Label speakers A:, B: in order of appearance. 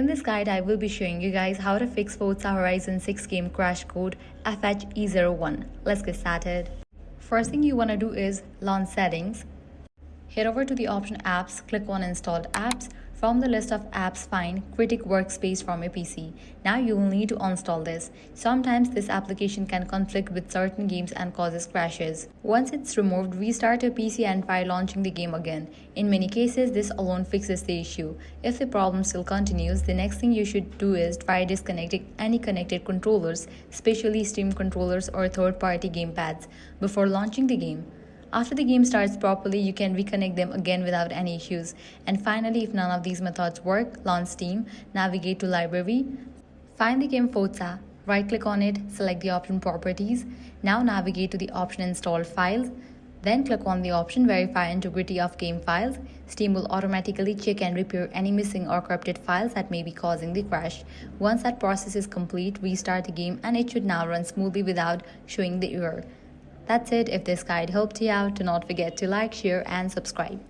A: In this guide, I will be showing you guys how to fix Forza Horizon 6 game crash code FHE01. Let's get started. First thing you want to do is launch settings. Head over to the option apps, click on installed apps. From the list of apps, find Critic Workspace from your PC. Now you will need to uninstall this. Sometimes this application can conflict with certain games and causes crashes. Once it's removed, restart your PC and try launching the game again. In many cases, this alone fixes the issue. If the problem still continues, the next thing you should do is try disconnecting any connected controllers, especially Steam controllers or third-party gamepads, before launching the game. After the game starts properly, you can reconnect them again without any issues. And finally, if none of these methods work, launch Steam, navigate to Library, find the game Forza, right-click on it, select the option Properties. Now navigate to the option Installed Files. Then click on the option Verify Integrity of Game Files. Steam will automatically check and repair any missing or corrupted files that may be causing the crash. Once that process is complete, restart the game and it should now run smoothly without showing the error. That's it. If this guide helped you out, do not forget to like, share, and subscribe.